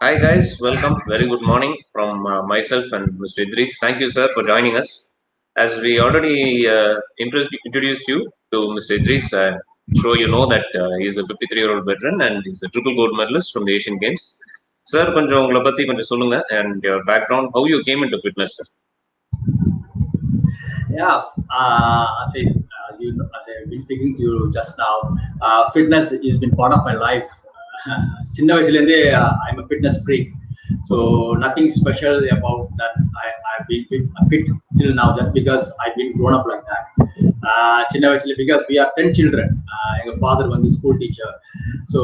Hi guys, welcome. Very good morning from myself and Mr. Idris. Thank you, sir, for joining us. As we already introduced you to Mr. Idris, sure you know that he is a 53-year-old veteran and he's a triple gold medalist from the Asian Games. Sir, கொஞ்சம் உங்களை பத்தி கொஞ்சம் சொல்லுங்க and your background, how you came into fitness, sir. Yeah, as you know, as I've been speaking to you just now, fitness has been part of my life. சின்ன வயசுலேருந்தே I'm a fitness freak, so nothing special about that. I've been fit till now just because I've been grown up like that. சின்ன வயசுல because we are 10 children. எங்க father வந்து school teacher, so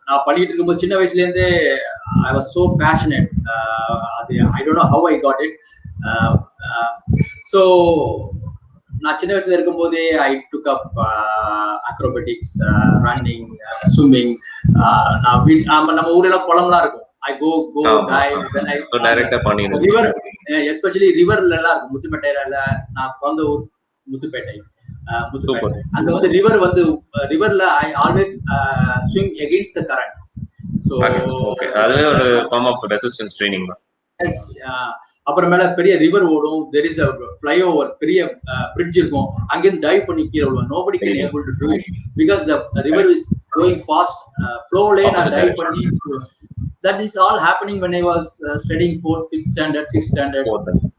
நான் பண்ணிட்டு இருக்கும்போது சின்ன வயசுலேருந்தே I was so passionate. I don't know how I got it. So நான் சின்ன வயசுல இருக்கும் போதே I took up acrobatics, running, swimming. நம்ம ஊர்ல குளம்லாம் இருக்கும். I go dive, then I டைரக்டா பண்ணிடுங்க. river, especially riverல எல்லாம் இருக்கும். முத்துப்பேட்டையில நான் பிறந்த ஊர் முத்துப்பேட்டை. அங்க வந்து riverல I always swim against the current. So அதுவே ஒரு form of resistance training தான். Yes, அப்புறமேல பெரிய ரிவர் ஓடும், there is a flyover, பெரிய bridge இருக்கும், அங்கிருந்து டைவ் பண்ணி கீழே விழுவோம். Nobody can able to do it because the river is going fast, flow lane and dive பண்ணி. That is all happening when I was studying 4th, 5th standard, 6th standard.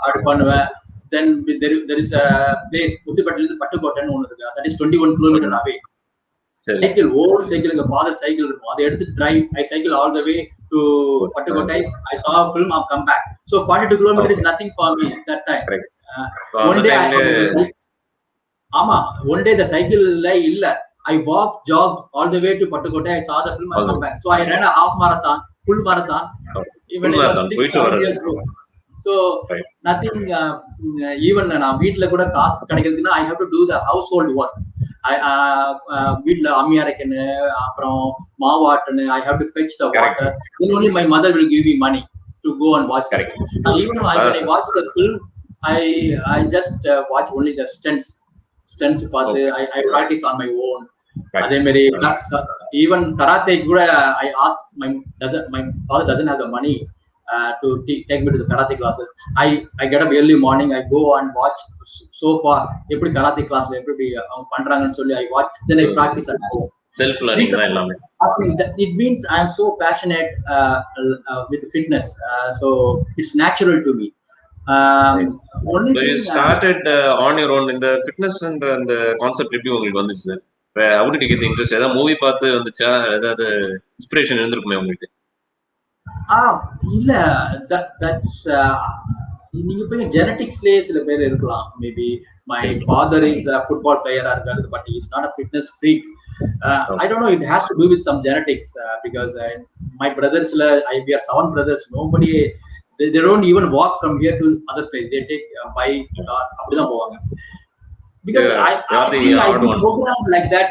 அப்படி பண்ணுவேன். Then there is a place முத்துப்பேட்டையிலிருந்து பட்டுக்கோட்டைன்னு ஒன்று இருக்கு. That is 21 km away. Cycle, old cycle, எங்க father cycle இருக்கும், அதை எடுத்து drive. I cycle all the way to Pattukottai. I saw a film, I've come back. So 42 kilometers is nothing for me at that time. One day the cycle illa. I walked, jogged all the way to Pattukottai. I saw the film, I come back. So I ran a half marathon, full marathon, even I was 6-7 years old. So nothing, even நான் வீட்டுல கூட காசு கிடைக்கிறதுன்னா I have to do the household work. வீட்டுல அம்மி அரைக்கணும், அப்புறம் மாவாட்டனு, I have to fetch the water. Then only my mother will give me money to go and watch that. Even when I watch the film, I just watch only the stunts பார்த்து I practice on my own. அதே மாதிரி even karate கூட I ask my father doesn't have the money to take me to the karate classes. I get up early morning, I go and watch so far எப்படி karate class எப்படி அவங்க பண்றாங்கன்னு சொல்லி I watch, then I practice at home. Self learning தான் எல்லாமே. It means I am so passionate with fitness, so it's natural to me. So you started on your own in the fitness and the concept எப்படி உங்களுக்கு வந்துச்சு sir? How did you get the interest? ஏதாவது movie பார்த்து வந்துச்சா, ஏதாவது inspiration இருந்திருக்குமே உங்களுக்கு? இல்ல, that's நீங்க போய் ஜெனடிக்ஸ்லயே சில பேர் இருக்கலாம். Maybe my father is a football player இருக்காரு, but he is not a fitness freak. I don't know, it has to do with some genetics, because my brothers, we are 7 brothers. Nobody, they don't even walk from here to other place. They take bike, அப்படிதான் போவாங்க. Because I think I been programmed like that.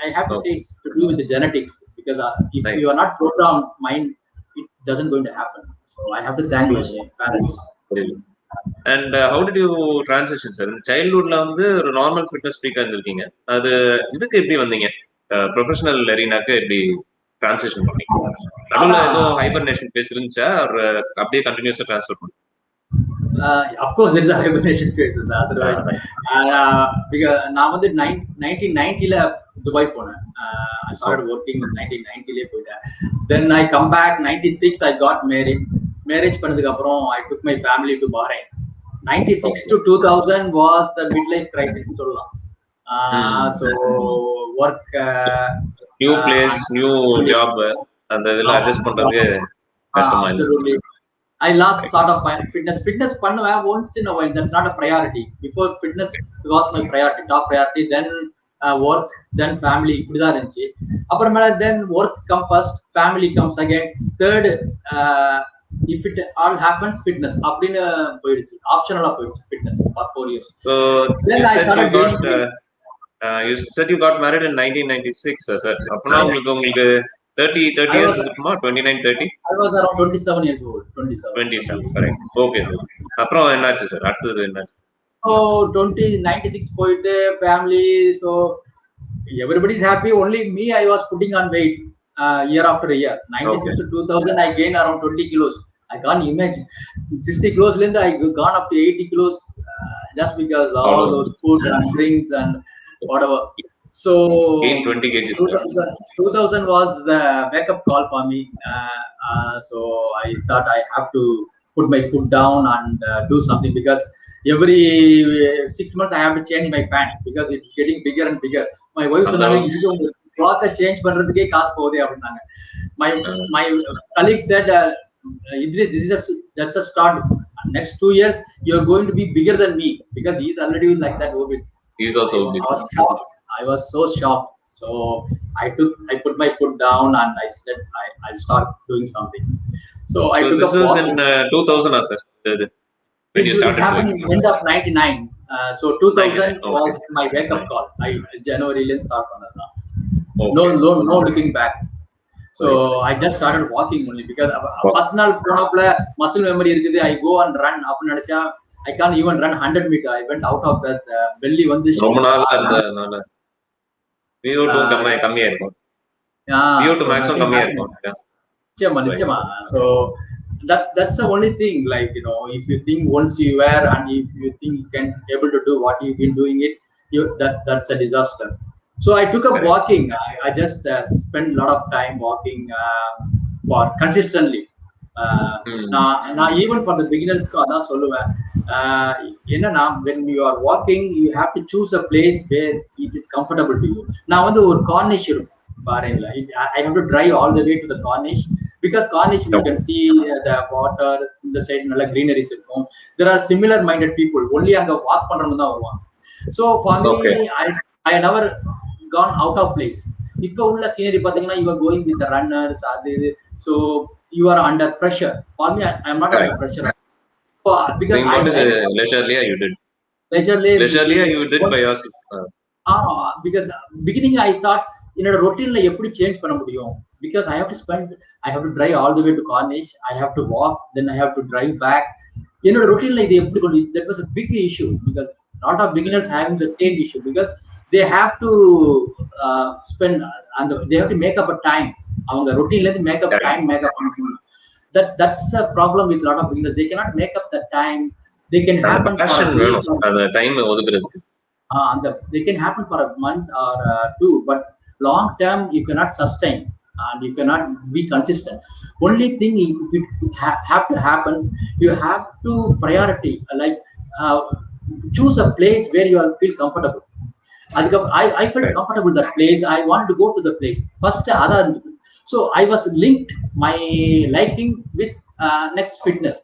I have to say it's to do with the genetics, because if you are not programmed mind, it doesn't going to happen. So I have to thank my parents. And how did you transition, sir? Childhoodல வந்து ஒரு normal fitness ஃப்ரீக்கா இருந்திருக்கீங்க, அது இதுக்கு எப்படி வந்தீங்க? Professional எரினாக்கு எப்படி transition பண்ணீங்க? நடுவுல ஏதோ ஹைபர்னேஷன் ஃபேஸ் இருந்துச்சா, அப்படியே கண்டினியூஸா ட்ரான்ஸ்ஃபர் பண்ணீங்க? Of course there is a hibernation phases, otherwise because நான் வந்து 1990ல துபாய் போனேன். I started working in 1990ல போயிட்டேன். Then I come back 96, I got married. Marriage பண்ணதுக்கு அப்புறம் I took my family to Bahrain. 96 to 2000 was the midlife crisis னு சொல்லலாம். So work, new place, new job, அந்த இதெல்லாம் அட்ஜஸ்ட் பண்றது கஷ்டமா இருந்துச்சு. I lost sort of my fitness பண்ணுவேன் once in a while. That's not a priority. Before fitness was my priority, top priority, then work, then family, இப்படிதான் இருந்துச்சு. அப்புறமேல then work come first, family comes again, third if it all happens fitness அப்படின்னு போயிடுச்சு, ஆப்ஷனலா போயிடுச்சு fitness for 4 years. So then I started you said you got married in 1996, sir. அப்பனா உங்களுக்கு 30 years இருக்குமா? 29 30? I was around 27 years old. 27 correct. Okay sir. அப்புறம் என்னாச்சு sir? அடுத்து என்னாச்சு? So 96 போயிட்டு family, so everybody is happy, only me I was putting on weight. year after year. 96 to 2000, I gained around 20 kilos. I can't imagine. 60 kilos, I gone up to 80 kilos just because all those food and drinks and whatever. So gained 20 kgs. 2000 was the wake-up call for me. So I thought I have to put my foot down and do something, because every 6 months I have to change my pant because it's getting bigger and bigger. My wife சொன்னாங்க cloth change பண்றதுக்கே காசு போகுதே அப்படினாங்க. My colleague said, Idris, that's a start. Next 2 years you're going to be bigger than me, because he's already like that obese. He's also obese. I was so shocked. So I put my foot down and I said I'll start doing something. So I took this was in 2000, sir. When you started. It happened in end of 99. So 2000 was my wake-up call. January start பண்ணது. No looking back. So I just started walking only, because first நாள் போனப்பல muscle memory இருக்குது. I go and run அப்ப நினைச்சா I can't even run 100 meter. I went out of that belly வந்து ரொம்ப நாள் இருந்தனால VO2 கம்மியா இருக்கும். VO2 maximum கம்மியா இருக்கும். நிச்சயமா. So that's the only thing, like, if you think once you wear and if you think you can able to do what you've been doing it, that's a disaster. So I took up walking. I just spent a lot of time walking for consistently. Now even for the beginners அதான் சொல்லுவேன். என்னன்னா, when you are walking you have to choose a place where it is comfortable to you. நான் வந்து ஒரு Cornish இருக்கும் பாருங்களா, I have to drive all the way to the Cornish, because Cornish you can see the water in the side, நல்ல greeneries இருக்கும். There are similar minded people, only அங்க walk பண்றவங்க தான் வருவாங்க. So for me, I never gone out of place. இப்ப உள்ள scenery பாத்தீங்கன்னா you are going with the runners, so you are under pressure. For me, I am not under pressure. Because leisurely you did. Leisurely you did by yourself. Because beginning I thought என்னோட ரொட்டீன்ல எப்படி change பண்ண முடியும், because I have to drive all the way to Cornish, I have to walk, then I have to drive back. என்னோட ரொட்டீன்ல இது எப்படி கொண்டு, that was a big issue, because lot of beginners having the same issue, because they have to spend and they have to make up a time. அவங்க ரொட்டீன்ல இருந்து make up time, that's a problem with lot of beginners. They cannot make up the time. They can happen அந்த time ஒதுக்குறதுக்கு. They can happen for a month or two, but long term you cannot sustain and you cannot be consistent. Only thing if it have to happen, you have to priority, like choose a place where you feel comfortable. I felt comfortable that place. I wanted to go to the place first. So I was linked my liking with next fitness.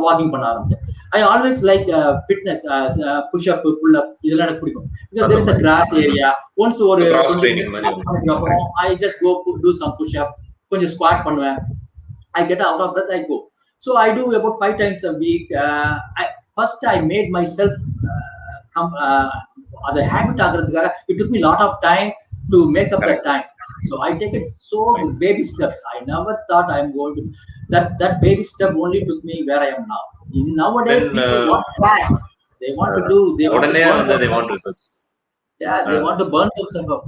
Walking பண்ண ஆரம்பிச்சேன். I always like fitness, push up, pull up, இதெல்லாம் எனக்கு பிடிக்கும், because there is a grass area. Once ஒரு 20 minutes அப்புறம் I just go do some push up, கொஞ்சம் squat பண்ணுவேன். I get out of breath, I go. So I do about 5 times a week. First I made myself the habit ஆகிறதுக்காக it took me a lot of time to make up that time. So I take it so with baby steps. I never thought I'm going to that baby step only took me where I am now. Nowadays people want fast. They want to do, they want results. Yeah, they want to burn themselves up.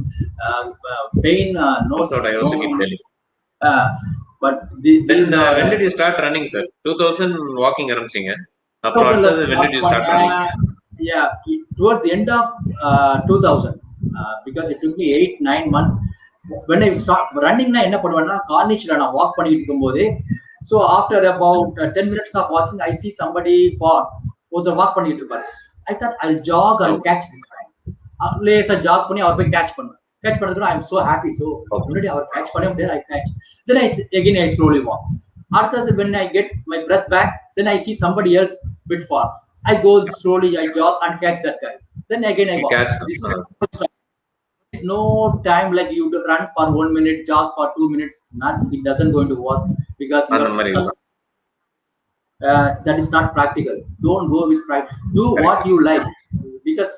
Pain, no. That's what I also keep telling. But when did you start running, sir? 2000 walking ஆரம்பிச்சீங்க. அப்புறம் அடுத்து when did you start running? Yeah, towards the end of 2000, because it took me 8-9 months. When I start running, na enna பண்ணுவேன்னா கார்னிஷ்ல நான் walk பண்ணிட்டு இருக்கும்போது, so after about 10 minutes of walking I see somebody fall, ஒருத்தர் walk பண்ணிட்டு இருப்பாரு. I thought I'll jog and catch this guy. லேசா jack பண்ணி அவர் போய் கேட்ச் பண்ணுவேன். கேட்ச் பண்ணதுக்கு I am so happy. So already our catch பண்ண முடியாது, I catch. Then I slowly walk. After when I get my breath back, then I see somebody else bit far. I go slowly, I jog and catch that guy. Then again I walk. This is no time like you to run for 1 minute, jog for 2 minutes. It doesn't going to work, because that is not practical. Don't go with pride. Do what you like, because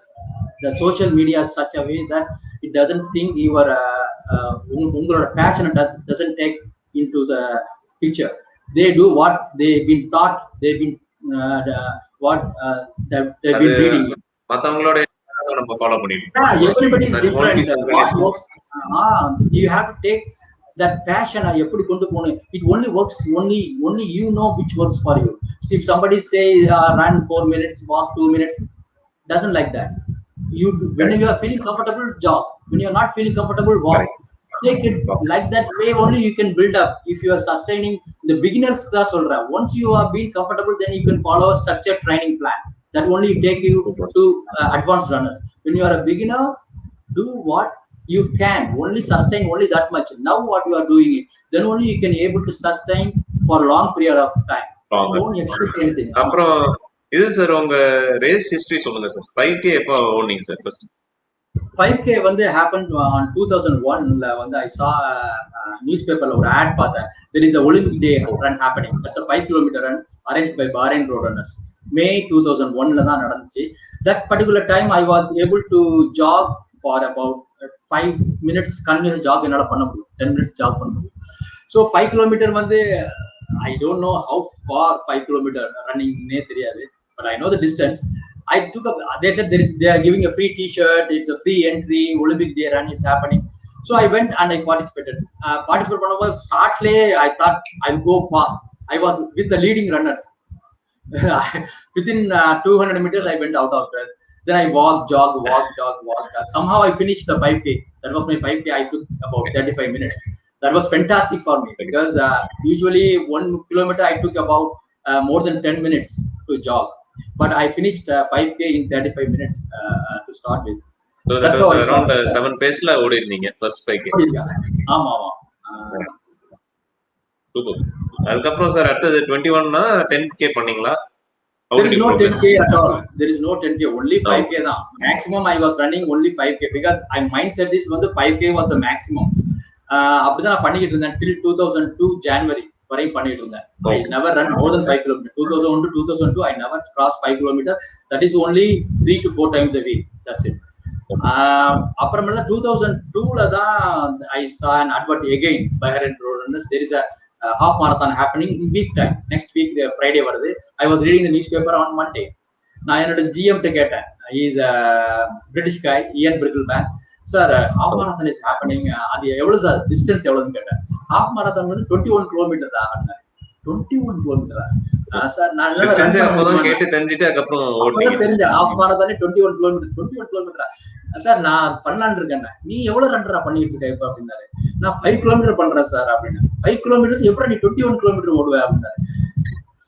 the social media is such a way that it doesn't think your passion doesn't take into the picture. They do what they've been taught, they've been they've been reading. நம்ம follow பண்ணிட்டு everybody is different. What works, you have to take that passion எப்படி கொண்டு போகணும், it only works, only you know which works for you. So if somebody say run 4 minutes, walk 2 minutes, doesn't like that. You when you are feeling comfortable, jog. When you are not feeling comfortable, walk. Take it like that way only you can build up. If you are sustaining the beginners class solra, once you are being comfortable, then you can follow a structured training plan that only take you to advanced runners. When you are a beginner, do what you can, only sustain only that much. Now what you are doing it, then only you can able to sustain for a long period of time. Don't expect anything. அப்புறம் இது sir உங்க race history சொல்லுங்க sir. 5k எப்போ ஓடுனீங்க sir first? 5k வந்து happened on 2001ல வந்து I saw newspaperல ஒரு ad பார்த்தேன். There is a Olympic day run happening. That's a 5 kilometer run arranged by Bahrain road runners. May 2001ல தான் நடந்துச்சு. That particular time I was able to jog for about 5 minutes continuous jog என்னால பண்ண முடியும். 10 minutes jog பண்ண முடியும். So 5 kilometer வந்து I don't know how far 5 kilometer running நே தெரியாது. But I know the distance. I took up, they said they are giving a free t-shirt, it's a free entry, Olympic day run, it's happening. So I went and I participated. Participate பண்ணபோது startலே I thought I'll go fast. I was with the leading runners. Within 200 meters I went out of breath. Then I walked, jog. Somehow I finished the 5k. That was my 5k. I took about 35 minutes. That was fantastic for me because usually 1 kilometer I took about more than 10 minutes to jog. But I finished 5k in 35 minutes to start with. So that was around 7 pace la ஓடிருந்தீங்க first 5k. ஆமா. Super. அதுக்கு அப்புறம் sir அடுத்து 21 னா 10k பண்ணீங்களா? There is no 10k at all. There is no 10k, only 5k தான். Maximum I was running only 5k because my mindset is வந்து 5k was the maximum. அப்படிதான் நான் பண்ணிட்டு இருந்தேன் till 2002 January வரை பண்ணிட்டு இருந்தேன். I never run more than 5 km. 2001 to 2002 I never crossed 5 km. That is only 3 to 4 times a week. That's it. அப்புறமேல 2002ல தான் I saw an advert again Bahrain road runners. There is a half marathon happening in week time. Next week Friday வருது. I was reading the newspaper on Monday. நான் என்னோட GM கிட்ட கேட்டேன். He is a British guy, Ian Bricklebank. Sir half marathon is happening, அது எவ்வளவு sir distance எவ்வளவுன்னு கேட்டேன். Half marathon வந்து 21 கிலோமீட்டர் தான். 21 கிலோமீட்டரா சார்? நான் கேட்டு தெரிஞ்சுட்டு அதுக்கப்புறம் தெரிஞ்சேன் ஹாஃப் மாரத்தானே 21 கிலோமீட்டர். 21 கிலோமீட்டரா சார்? நான் பண்ணலான்னு இருக்கேன். நீ எவ்வளவு ரன்ரா பண்ணிட்டு இருக்க இப்ப அப்படின்னாரு. நான் 5 கிலோமீட்டர் பண்றேன் சார் அப்படின்னு. 5 கிலோமீட்டர் எப்படி நீ 21 கிலோமீட்டர் ஓடுவேன் அப்படின்னாரு.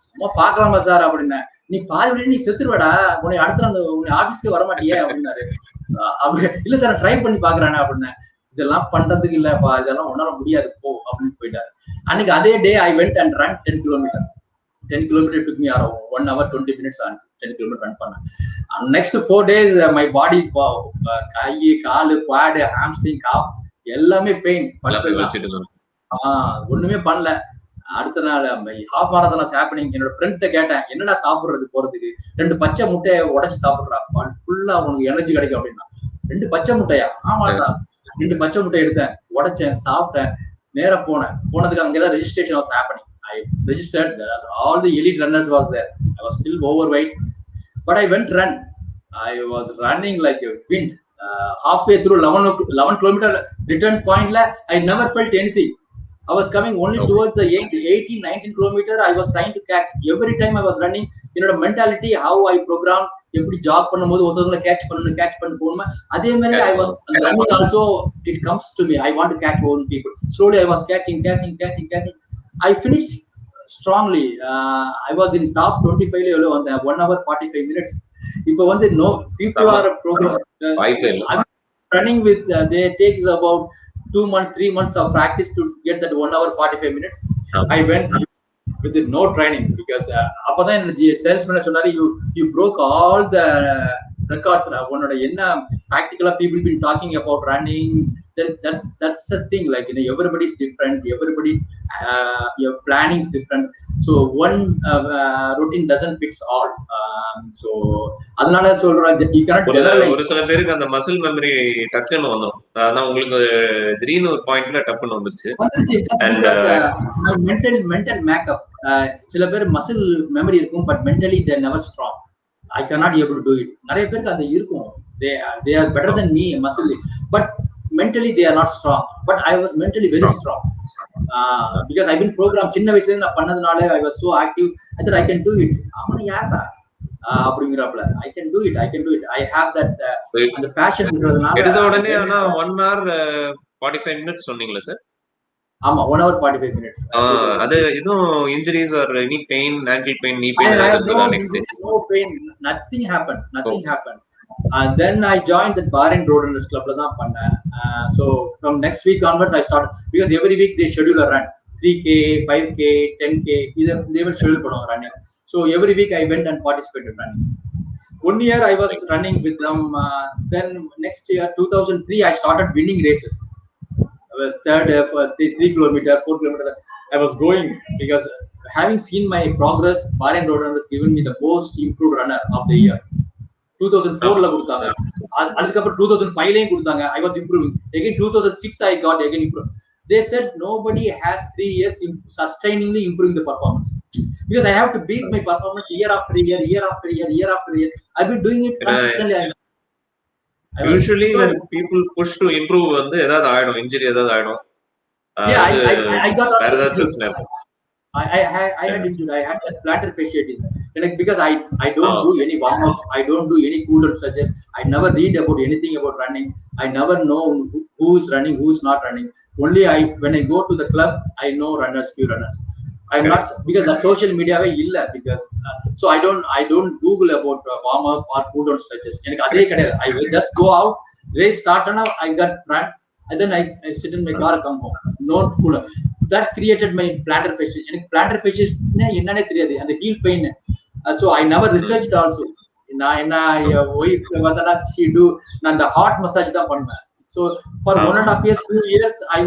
சும்மா பாக்கலாமா சார் அப்படின்னா. நீ பாதி வழி நீ செத்துருவடா, உன்னை அடுத்த அந்த உன்னை ஆபீஸ்க்கு வரமாட்டியே அப்படின்னாரு. இல்ல சார் ட்ரை பண்ணி பாக்குறானே அப்படின்னா. இதெல்லாம் பண்றதுக்கு இல்லப்பா, இதெல்லாம் உன்னால முடியாது போ அப்படின்னு போயிட்டாரு. அன்னைக்கு அதே day I went and run 10 kilometre. 10 kilometer took me around 1 hour 20 minutes on 10 kilometer run பண்ணேன். Next 4 days my body is கை காலு குவாட் ஹாம்ஸ்ட்ரிங் காஃப் எல்லாமே பெயின். ஒண்ணுமே பண்ணல. அடுத்த நாள் ஹாஃப் மாரத்தான் ஹேப்பனிங். என்னோட ஃப்ரெண்ட்ட கேட்டேன், என்னடா சாப்பிடுறது போறதுக்கு? 2 பச்சை முட்டையை உடைச்சு சாப்பிடுறா, ஃபுல்லா உனக்கு எனர்ஜி கிடைக்கும் அப்படின்னா. 2 பச்சை முட்டையா? ஆமாட்டா. 2 பச்சை முட்டை எடுத்தேன், உடைச்சேன், சாப்பிட்டேன், நேர போனதுக்கு அங்கதான் registration was happening. I registered. All the elite runners was there. I was still overweight, but I went run. I was running like a wind. Halfway through 11 kilometer return point la I never felt anything. I was coming only towards the 18-19 kilometer. I was trying to catch. Every time I was running, mentality how I program எப்படி jack பண்ணும்போது ஒருத்தவங்களை catch பண்ண போகணுமா அதே மாதிரி I was running also. It comes to me, I want to catch all people. Slowly I was catching. I finished strongly. I was in top 25 on the 1 hour 45 minutes. இப்போ வந்து no people are I'm running with they takes about 2 months 3 months of practice to get that 1 hour 45 minutes. I went with no training because அப்பதான் என்ன salesman சொன்னாரு, you broke all the records. உன்னோட என்ன practically people been talking about running. Then that's the thing, like everybody is different, everybody your planning is different, so one routine doesn't fix all. So அதனால சொல்றேன், you cannot generalize. ஒரு சில பேருக்கு அந்த muscle memory டக்குன்னு வந்துரும். அதான் உங்களுக்கு திடீர்னு ஒரு பாயிண்ட்ல டக்குன்னு வந்துருச்சு. mental makeup. சில பேர் மசில் மெமரி இருக்கும், but mentally they are never strong. I cannot able to do it. நிறைய பேருக்கு அது இருக்கும். They are better than me muscle, but mentally they are not strong, but I was mentally very strong. Because I've been programmed சின்ன வயசுல நான் பண்ணதுனால I was so active. I thought I can do it. அவன் யாரா அப்படிங்கறப்பல I can do it, I have that அந்த passion இருக்குறதுனால எடுத்த உடனே ஆனா 1 hour 45 minutes சொன்னீங்களா சார்? ஆமா 1 hour 45 minutes. அது எதுவும் injuries or any pain, ankle pain, knee pain no, next day? No pain, nothing happened. Then I joined the bar and road runners club la dhaan panna. So from next week onwards I started, because every week they schedule a run 3k 5k 10k either they will schedule பண்ணுவாங்க running. So every week I went and participated running. 1 year I was running with them. Then next year 2003 I started winning races. Third 3 kilometer 4 kilometer I was going, because having seen my progress, bar and road runners given me the most improved runner of the year 2004 la கொடுத்தாங்க. அதுக்கு அப்புறம் 2005 லயும் கொடுத்தாங்க. I was improving again. 2006 I got again improved. They said nobody has 3 years sustainingly improving the performance, because I have to beat my performance year after year. I've been doing it consistently. Usually when people push to improve வந்து ஏதாவது ஆயிடும், injury ஏதாவது ஆயிடும். I got வேற ஏதாவது பிரச்சனை இருக்கும். I had injured. I had plantar fasciitis. Like, because I don't do any warm up. I don't do any cool down such as. I never read about anything about running. I never know who is running, who is not running. Only when I go to the club, I know runners, few runners. I'm not, because that social media way illa, because so I don't Google about warm up or cool down stretches. I will just go out, race start and I got run, and then I sit in my car, come home. No cool down. That created my plantar fasciitis. எனக்கு plantar fasciitis என்னன்னே தெரியாது, அந்த heel pain. So I never researched also. நான் என்ன wife Vandana she do, நான் the heart massage தான் பண்ணுவேன். So for 1.5 years 2 years I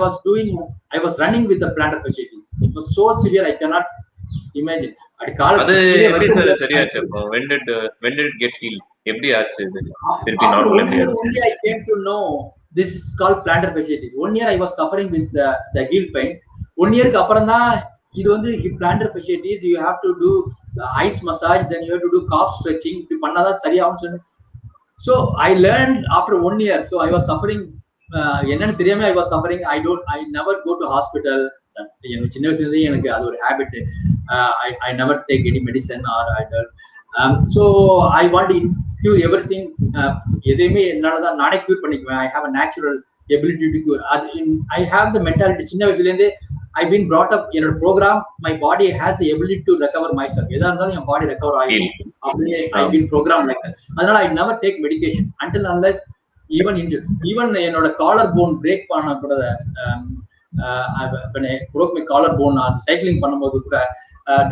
was running with the plantar fasciitis. It was so severe I cannot imagine. அது எப்படி sir சரியாச்சு? when did it get healed? எப்படி ஆச்சு இது திருப்பி normal எப்படி ஆச்சு? Only I came to know this is called plantar fasciitis. 1 year I was suffering with the heel pain. 1 year க்கு அப்புறம் தான் இது வந்து plantar fasciitis, you have to do ice massage, then you have to do calf stretching. இப்படி பண்ணாதான் சரியாகும் சொன்னேன். So I learned after 1 year. So I was suffering. என்னன்னு தெரியாம I was suffering. I never go to hospital. எனக்கு சின்ன வயசுல இருந்தே எனக்கு அது ஒரு habit. I never take any medicine or I don't. So I want to cure everything. எதையுமே என்னாலதான் நானே cure பண்ணிக்குவேன். I have a natural ability to cure. I have the mentality. சின்ன வயசுல இருந்தே I've been brought up in a program. My body has the ability to recover myself. எதா இருந்தாலும் என் body recover ஆகும். அப்படியே I've been programmed like that. அதனால I never take medication until unless even injured. Even என்னோட collar bone break பண்ண கூட, when I broke my collar bone on cycling பண்ணும்போது கூட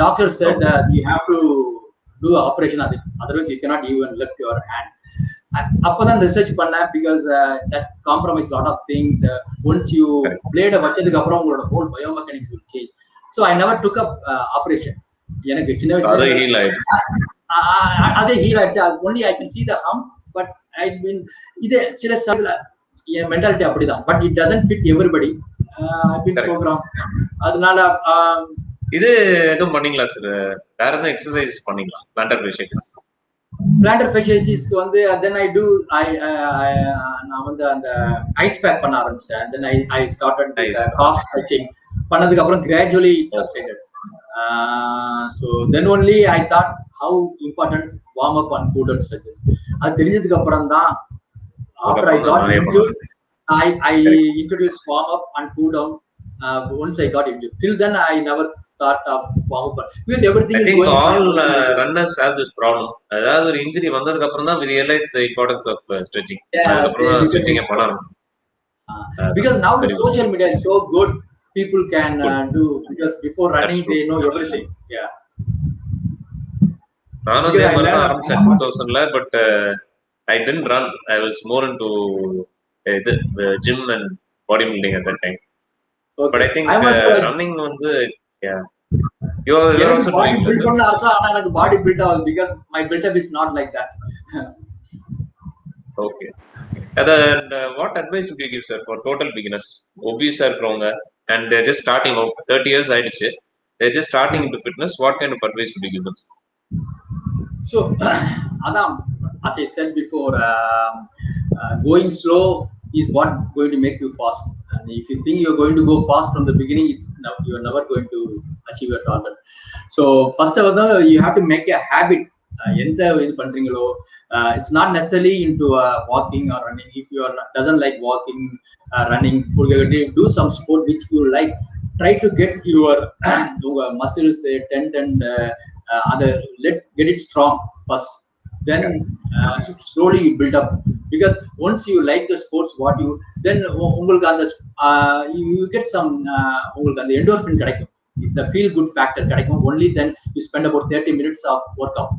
doctor said you have to do operation, otherwise you cannot even lift your hand. அப்பதான் research பண்ணேன், because that compromise lot of things. Once you blade வச்சதுக்கு அப்புறம் உங்களோட whole biomechanics will change. So I never took up operation. எனக்கு சின்ன வயசுல அதே heel ஆயிடுச்சு. only I can see the hump, but I've been இது சில சமயத்துல என் மென்டாலிட்டி அப்படிதான், but it doesn't fit everybody. I've been programmed. அதனால இது எதுவும் பண்ணீங்களா சார்? வேற எதுவும் எக்ஸசைஸ் பண்ணீங்களா plantar fasciitis? plantar fasciitis வந்து then I do நான் வந்து அந்த ஐஸ் பேக் பண்ண ஆரம்பிச்சிட்டேன். then I started calf stretching. பண்ணதுக்கு அப்புறம் gradually it subsided. So then only I thought how important warm up and cool down stretches. அது தெரிஞ்சதுக்கு அப்புறம் தான் after I got injured I introduced warm up and cool down once I got injured. Till then I never thought of warm up, because everything is going. All runners have this problem. அதாவது ஒரு injury வந்ததுக்கு அப்புறம் தான் we realize the importance of stretching. அதுக்கு அப்புறம் stretching பண்ணலாம். Because now the social media is so good, people can do, because before running they know everything. Yeah. நானும் அதே மாதிரி தான் ஆரம்பிச்சேன் 2000ல, but I didn't run. I was more into gym and bodybuilding at that time. Okay. But I think running வந்து you are also body build பண்ண ஆச்சா, ஆனா எனக்கு body build ஆகுது, because my build up is not like that. Okay. And what advice would you give, sir, for total beginners, obese இருக்கிறவங்க and they're just starting out, 30 years ஆயிடுச்சு, they're just starting into fitness? What kind of advice would you give them? So Adam, as I said before, going slow is what going to make you fast. And if you think you're going to go fast from the beginning, you're never going to achieve your target. So first of all, you have to make a habit. It's not necessarily into walking or running. If you doesn't like walking, running, do some sport which you like. Try to get your muscles, tendon, other get it strong first. Then slowly you build up, because once you like the sports, what you then you get some the endorphin கிடைக்கும், the feel good factor கிடைக்கும். Only then you spend about 30 minutes of workout,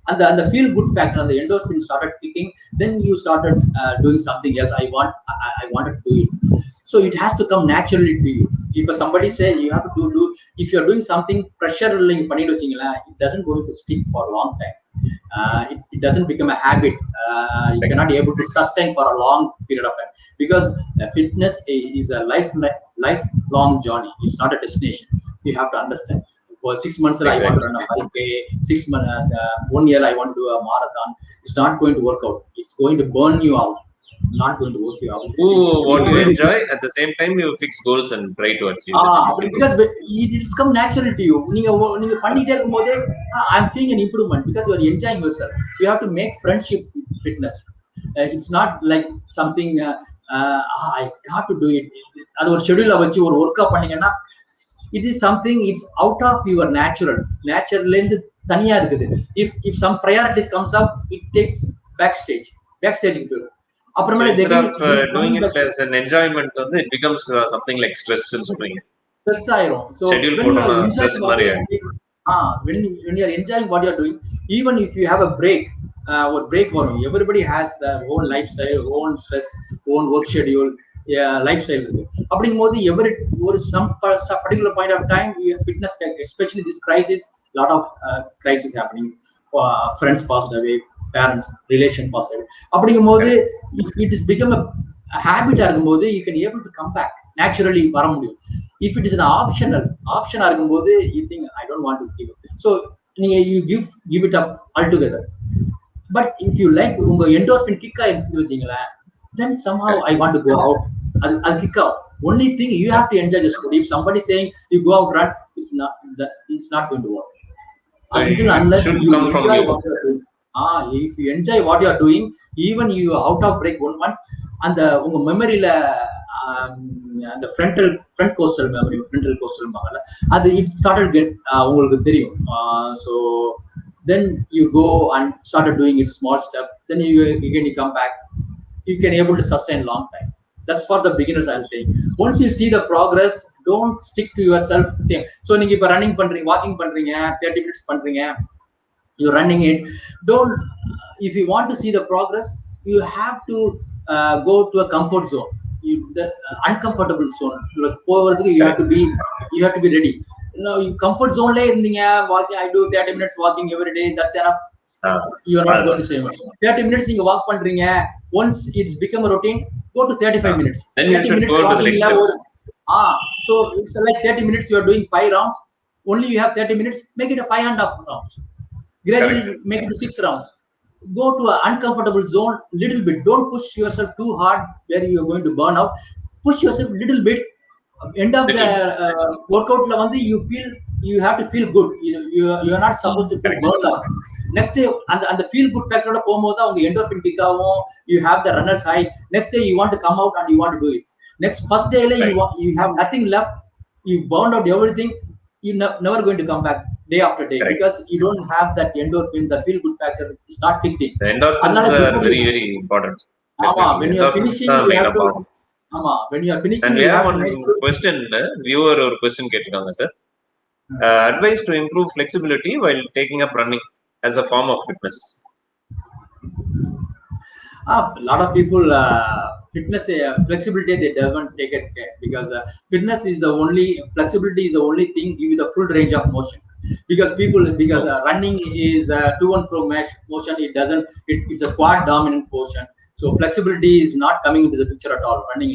and the feel good factor and the endorphin started kicking. Then you started doing something else. I wanted to do it. So it has to come naturally to you. If somebody say you have to do if you're doing something pressure பண்ணிட்டு வச்சீங்களா, it doesn't going to stick for a long time. It doesn't become a habit. You cannot be able to sustain for a long period of time, because fitness is a lifelong journey. It's not a destination. You have to understand. For 6 months, I want to run a 5K. 6 months, 1 year, I want to do a marathon. It's not going to work out. It's going to burn you out. Not going to work you out. Do what you enjoy, at the same time you fix goals and try to achieve because it's come naturally to you. I'm seeing an improvement because you are enjoying yourself. You have to make friendship with fitness. It's not like something I have to do it. அது ஒரு ஷெட்யூல வச்சு ஒரு work out பண்ணீங்கன்னா, it is something, it's out of your naturally தனியா இருக்குது. If some priorities comes up, it takes backstage போயிடும். Instead of doing it as an enjoyment, it becomes something like stress and something. Stress ஆயிரும். So when you are enjoying what you are doing, even if you have a break, or break வரும். Everybody has their own lifestyle, own stress, own work schedule, lifestyle இருக்கு. அப்படிங்கும்போது some particular point of time, fitness, especially this crisis, lot of crisis happening. Friends passed away, parents, relation passed away. அப்படிங்கும்போது if it is become a habit ஆகும்போது, you can able to come back naturally வர முடியும். If it is an option ஆகும்போது, you think I don't want to give it. So you give it up altogether. But if you like உங்க endorphin kick ஆயிடுச்சு வச்சீங்களா, then somehow I want to go out. I'll kick out. Only thing, you have to enjoy the sport. If somebody saying you go out run, it's not going to work. Until unless you enjoy what you are doing. If you enjoy what you are doing, even you out of break 1 month, and உங்க மெமரியில அந்த front coastal memory, frontal coastal அது it started get உங்களுக்கு தெரியும். So then you go and started doing it small step. Then you come back. You can able to sustain long time. That's for the beginners, I'm saying. Once you see the progress, don't stick to yourself. So நீங்க இப்ப running பண்றீங்க, walking பண்றீங்க, 30 minutes பண்றீங்க, you're running it. If you want to see the progress, you have to go to a comfort zone. The uncomfortable zone. You have to be ready. Comfort zone walking, I do 30 minutes walking every day, that's enough. You are not going to say much. 30 minutes you walk pandringa, once it's become a routine, go to 35 minutes. Then you should go to the next step. So it's like 30 minutes you are doing 5 rounds, only you have 30 minutes, make it a 5.5 rounds. Gradually make it to 6 rounds. Go to an uncomfortable zone little bit. Don't push yourself too hard where you are going to burn out. Push yourself little bit. End of the workout you have to feel good. You are not supposed to feel burned out. Next day, and the feel good factor endorphin kick, you have the runner's high. Next day you want to come out and you want to do it. First day you have nothing left, you burned out everything, you never going to come back day after day. Correct. Because you don't have that endorphin, the feel good factor is not kicked in. The endorphins are very, very important. When you are finishing, you have to when you are finishing, and we have one question, viewer or question கேட்டிருக்காங்க sir. Advice to improve flexibility while taking up running as a form of fitness. A lot of people fitness flexibility they don't take it care, because fitness is the only flexibility is the only thing give you the full range of motion. Because running is to and fro motion. It's a quad dominant portion. So flexibility is not coming into the picture at all. Running,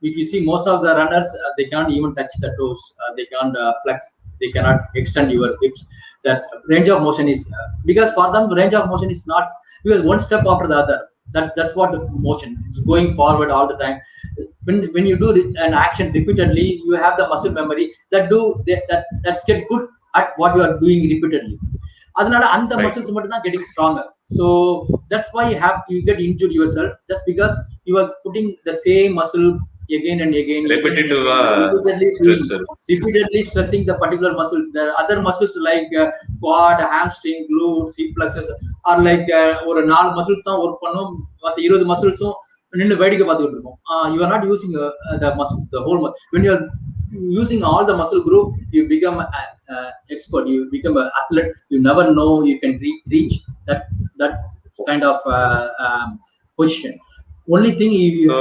if you see most of the runners, they can't even touch the toes. They can't flex. They cannot extend your hips. That range of motion is because for them range of motion is not, because one step after the other. That's what motion is, going forward all the time. When you do an action repeatedly, you have the muscle memory that's get good at what you are doing repeatedly. அதனால அந்த Right. muscles மட்டும் தான் getting stronger. So that's why you get injured yourself, just because you are putting the same muscle again and again, Repetitive repeatedly stressing the particular muscles. The other muscles like quad, hamstring, glutes, hip flexors are like ஒரு 4 muscles தான் work பண்ணும், மத்த 20 muscles நின்னு வேடிக்கை பார்த்துட்டு இருக்கும். You are not using the muscles, the whole when you are using all the muscle group, you become expert, you become an athlete. You never know you can reach that kind of position. Only thing you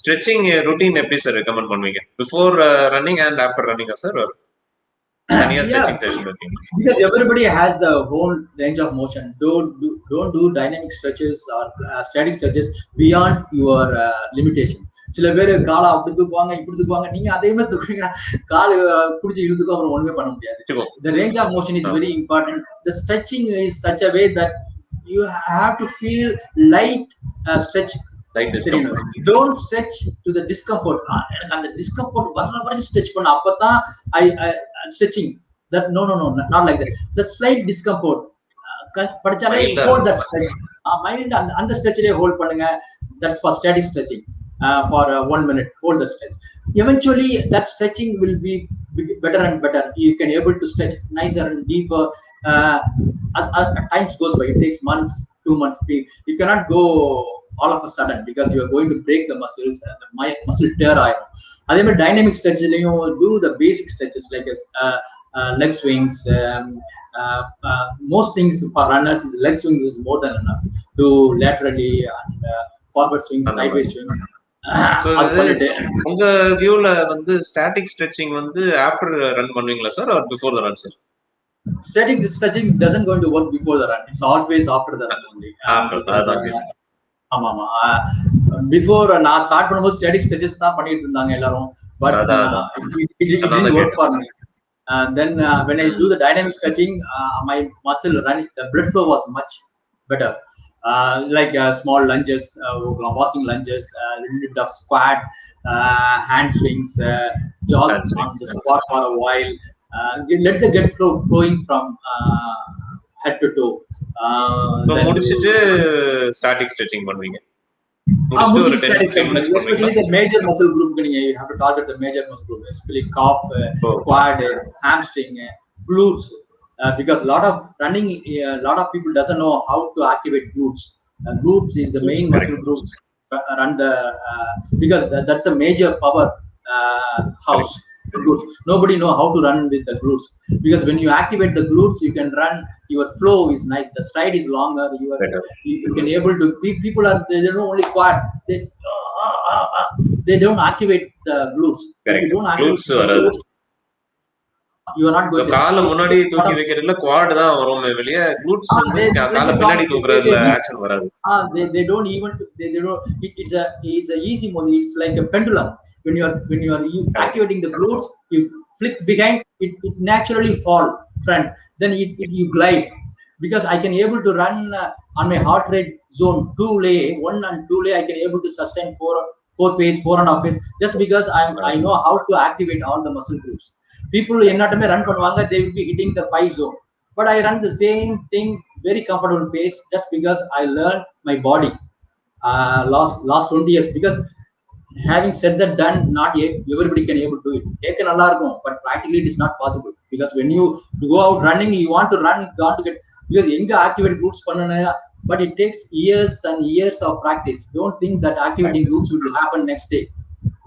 stretching routine எப்படி sir recommend பண்ணுவீங்க? Before running and after running sir, or stretching session routine? Because everybody has the whole range of motion. Don't do dynamic stretches or static stretches beyond your limitation. சில பேர் காலை அப்படி தூக்குவாங்க, இப்படி தூக்குவாங்க. நீங்க அதே மாதிரி தூக்குறீங்கன்னா கால் பிடிச்சி இழுத்துக்கும், அப்புறம் ஒண்ணுமே பண்ண முடியாது. The range of motion is very important. The stretching is such a way that you have to feel light stretch. Don't stretch to the discomfort. எனக்கு அந்த discomfort வர்ற வரைக்கும் stretch பண்ண, அப்பதான் stretching. That no, not like that. The slight discomfort படிச்சாலே hold that stretch. Mind அந்த stretchலே hold பண்ணுங்க. That's for static stretching. For 1 minute, hold the stretch. Eventually that stretching will be better and better. You can able to stretch nicer and deeper. Times goes by, it takes months, 2 months. You cannot go all of a sudden, because you are going to break the muscles and the muscle tear ஆயிரும். அதே மாதிரி dynamic stretching, do the basic stretches like leg swings. Most things for runners is leg swings is more than enough. Do laterally and forward swings, sideways swings. உங்க வியூல வந்து static stretching வந்து after run பண்ணுவீங்களா sir, or before the run sir? Static stretching doesn't going to work before the run. It's always after the run only. ஆமா before நான் start பண்ணும்போது static stretches தான் பண்ணிட்டு இருந்தாங்க எல்லாரும். But it didn't work for me. Then when I do the dynamic stretching, my muscle running, the blood flow was much better. Like small lunges, walking lunges, a little bit of squat, hand swings, jog on the spot for a while. Let the blood flow flowing from head to toe. முடிச்சிட்டு static stretching பண்ணுவீங்க? Especially the major muscle group, you have to target the major muscle group, especially calf, quad, hamstring, glutes. Because a lot of running, a lot of people doesn't know how to activate glutes. Glutes is the main muscle group run the because that's a major power house. Glutes. Nobody know how to run with the glutes, because when you activate the glutes, you can run. Your flow is nice. The stride is longer. You can able to. People are they don't only quad. They don't activate the glutes. If you don't activate glutes, you are not going to. கால முன்னாடி தூக்கி வைக்கிறதுல quad தான் வரும் வெளிய. glutes வந்து கால பின்னாடி தூக்குறதுல ஆக்ஷன் வராது. They don't even it's a easy mode. It's like a pendulum. When you are activating the glutes, you flick behind, it naturally fall front, then you glide. Because I can able to run on my heart rate zone 2 lay 1 and 2 lay, I can able to sustain 4 pace, 4.5 pace, just because I know how to activate all the muscle groups. People ennaatame run பண்ணுவாங்க, they will be hitting the 5 zone, but I run the same thing very comfortable pace, just because I learned my body last 20 years. Because having said that, done, not everybody can able to do it. Take நல்லா இருக்கும், but practically it is not possible. Because when you go out running, you want to run, you want to get, because எங்க activate glutes பண்ணனும், but it takes years and years of practice. Don't think that activating glutes will happen next day.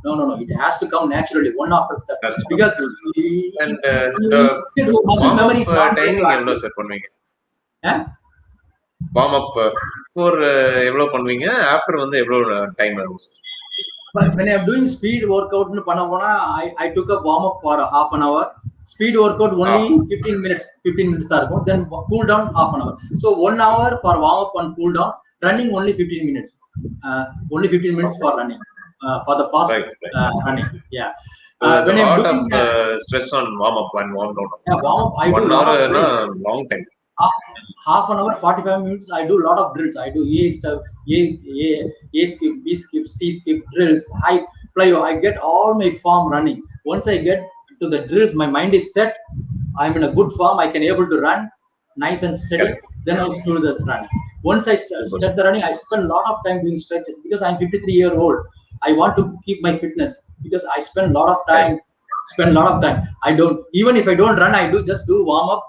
No, it has to come naturally, one after step. Because and the muscle memory is not timing எவ்வளவு set பண்ணுவீங்க? Warm up before எவ்வளவு பண்ணுவீங்க, after வந்து எவ்வளவு time ஆகும்? But when I'm doing speed workout, I took a warm up for a half an hour. Speed workout only 15 minutes. Then cool down half an hour. So 1 hour for warm up and cool down. Running only 15 minutes. Only 15 minutes for running. For the fast running. Yeah. There's a lot of stress on warm up and warm down. Yeah, warm up. 1 hour is a long time. half an hour, 45 minutes, I do a lot of drills. I do A stuff, A skip, B skip, C skip drills, high plyo. I get all my form running. Once I get to the drills, my mind is set. I'm in a good form. I can able to run nice and steady. Then I do the running. Once I start the running, I spend a lot of time doing stretches because I'm 53-year-old. I want to keep my fitness because I spend a lot of time. I don't, even if I don't run, I do just do warm up.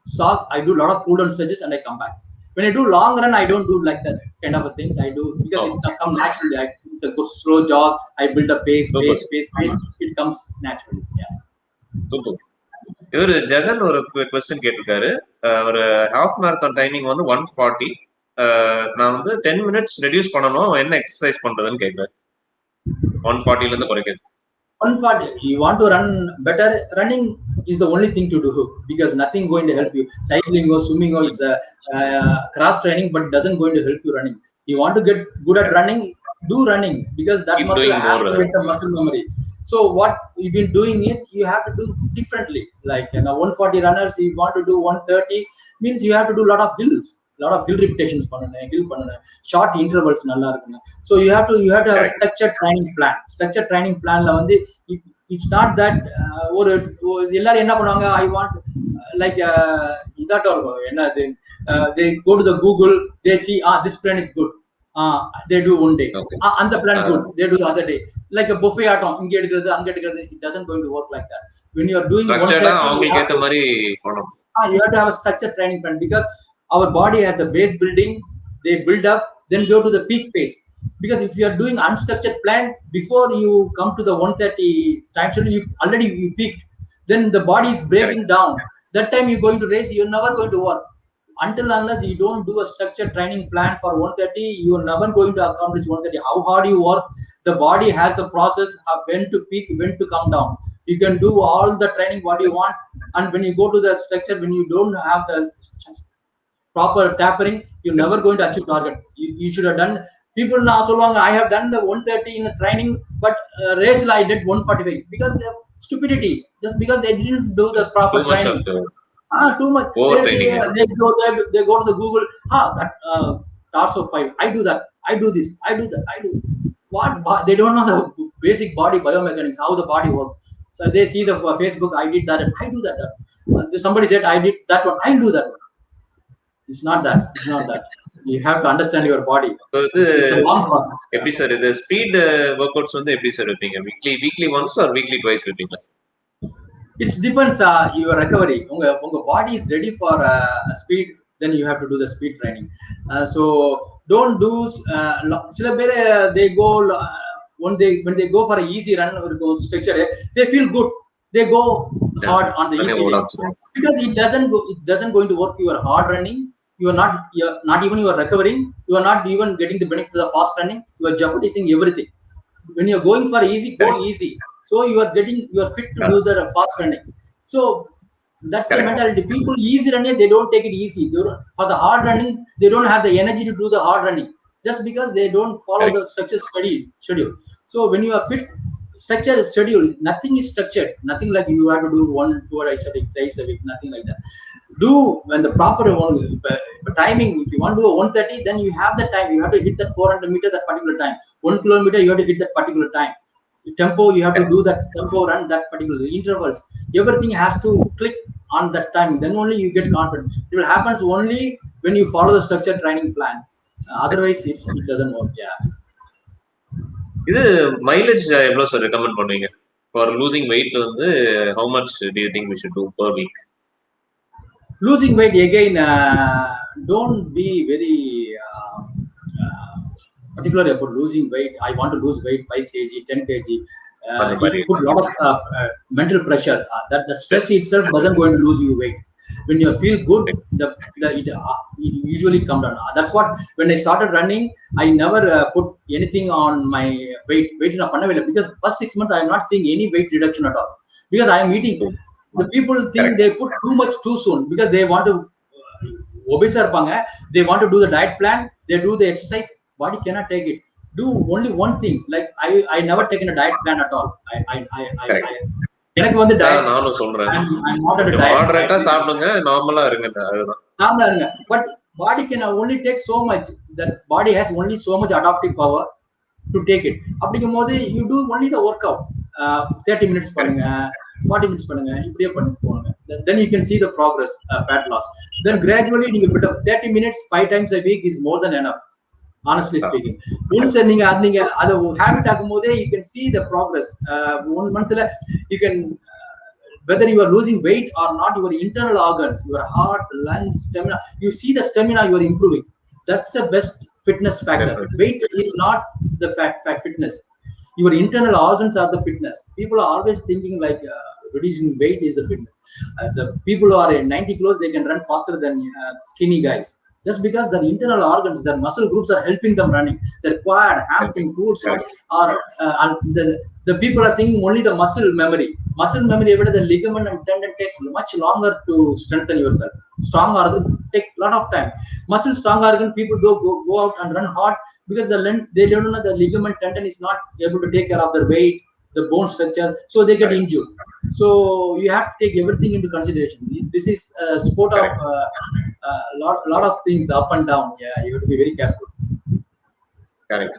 So I do a lot of cool down stretches and I come back. When I do long run, I don't do like that kind of things. I do because it's not come naturally. It's a good slow jog. I build a pace. It comes naturally. Yeah. இவரு ஜெகன் ஒரு question கேட்டிருக்காரு. ஒரு half marathon timing வந்து 140. நான் வந்து 10 minutes reduce பண்ணனும், என்ன exercise பண்றதுன்னு கேக்குறாரு. 140 ல இருந்து குறைக்கிறது. 140, you want to run better, running is the only thing to do because nothing going to help you. Cycling or swimming or it's a cross training, but doesn't going to help you running. You want to get good at running, do running because that Keep muscle has more, to get the muscle memory. So what you've been doing it, you have to do differently. Like 140 runners, you want to do 130 means you have to do a lot of hills. Lot of hill repetitions short intervals nalla irukku. So you have to have a structured training plan la வந்து it's not that ஒரு எல்லாரும் என்ன பண்ணுவாங்க, I want like that or என்னது, they go to the Google, they see this plan is good, they do one day, and the plan good, they do the other day, like a buffet atom, inge edukradhu anga edukradhu. It doesn't going to work like that. When you are doing structured avங்களுக்கு ஏத்த மாதிரி போணும். You have to have a structured training plan because our body has the base building, they build up, then go to the peak pace. Because if you are doing unstructured plan, before you come to the 130 times, you already peaked, then the body is breaking down. That time you're going to race, you're never going to work. Until unless you don't do a structured training plan for 130, you're never going to accomplish 130. How hard you work, the body has the process of when to peak, when to come down. You can do all the training what you want, and when you go to the structure, when you don't have the proper tapering, you're never going to achieve target. You should have done. People now so long, I have done the 130 in the training, but race I did 145 because they have stupidity, just because they didn't do the proper training. Too much. They go to the Google. That torso 5. I do that. I do this. I do that. I do. What? They don't know the basic body biomechanics, how the body works. So they see the Facebook. I did that. I do that. Somebody said I did that one. I do that one. It's not that. It's not that. You have to understand your body. So it's a long process. எப்படி sir இது speed வொர்க்அவுட்ஸ் வந்து எப்படி sir இருப்பீங்க? Weekly once R weekly twice இருப்பீங்களா? It depends your recovery. Unga body is ready for speed, then you have to do the speed training. So don't do sila pere they go when they go for an easy run or go structured, they feel good. They go hard on the easy day because it doesn't going to work your hard running. You're not even you are recovering. You are not even getting the benefit of the fast running. You are jeopardizing everything. When you're going for easy, go easy. So you are fit to do the fast running. So that's the mentality. People easy running, they don't take it easy. For the hard running, they don't have the energy to do the hard running just because they don't follow the structure schedule. So when you are fit, structure is schedule. Nothing is structured. Nothing like you have to do 1-2 hours a week, twice a week. Nothing like that. Do when the proper timing. If you want to do a 130, then you have the time. You have to hit that 400 meters that particular time. 1 kilometer, you have to hit that particular time. Tempo, you have to do that tempo run, that particular intervals. Everything has to click on that time. Then only you get confidence. It will happen only when you follow the structured training plan. Otherwise, it doesn't work. Yeah. இது mileage எவ்வளவு sir recommend பண்ணுவீங்க for losing wait? வந்து how much do you think we should do per week? Losing weight again, don't be very particular about losing weight. I want to lose weight 5 kg, 10 kg. You put a lot of mental pressure. That the stress itself doesn't going to lose you weight. When you feel good, it usually come down. That's what when I started running, I never put anything on my weight. Because first 6 months I am not seeing any weight reduction at all. Because I am eating. The people think they put too much too soon because they want to obese. They want to do the diet plan. They do the exercise. Body cannot take it. Do only one thing. Like I never taken a diet plan at all. எனக்கு வந்து நானும் சொல்றேன், மாடரேட்டா சாப்பிடுங்க, நார்மலா இருங்க, அதுதான். But body can only take so much. That body has only so much adaptive power to take it. அப்படிங்கும்போது you do only the workout. 30 minutes பண்ணுங்க, 40 minutes பண்ணுங்க, இப்படியே பண்ணி போங்க. Then you can see the progress, fat loss. Then gradually நீங்க build up 30 minutes 5 times a week is more than enough. Honestly speaking, once நீங்க அது habit ஆகும்போதே you can see the progress. 1 monthல you can whether you are losing weight or not, your internal organs, your heart, lungs, stamina, you see the stamina you are improving. That's the best fitness factor. Definitely. Weight is not the fact fitness. Your internal organs are the fitness. People are always thinking like reducing weight is the fitness. The people who are in 90 kilos, they can run faster than skinny guys, just because their internal organs, their muscle groups are helping them running. Their quad, hamstring, glutes are the people are thinking only the muscle memory. Muscle memory, the ligament and tendon take much longer to strengthen yourself. Strong organ take a lot of time. Muscle strong organ, people go out and run hard because they don't know the ligament tendon is not able to take care of their weight, the bone structure, so they get injured. So you have to take everything into consideration. This is a sport of lot of things up and down. Yeah, you have to be very careful. Correct.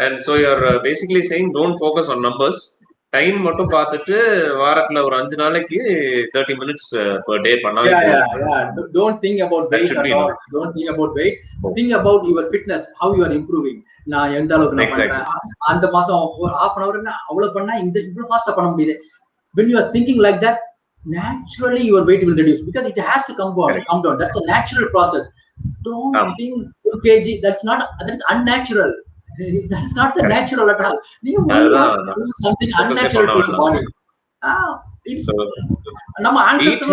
And so you're basically saying don't focus on numbers. Time மட்டும் பார்த்துட்டு வாரத்துல ஒரு 5 நாளைக்கு 30 minutes per day பண்ணாவே போதும். Don't think about weight at all. Don't think about weight. Think about your fitness, how you are improving. நான் எந்த அளவுக்கு நான் பண்றேன், அந்த மாசம் ஒரு half an hour அவ்வளவு பண்ணா இந்த இவ்வளவு ஃபாஸ்டா பண்ண முடியுது. When you are thinking like that, naturally your weight will reduce because it has to come down. That's a natural process. Don't think 4 kg. That's unnatural. That's not the natural at all. You do something unnatural to your body. It's நம்ம ancestors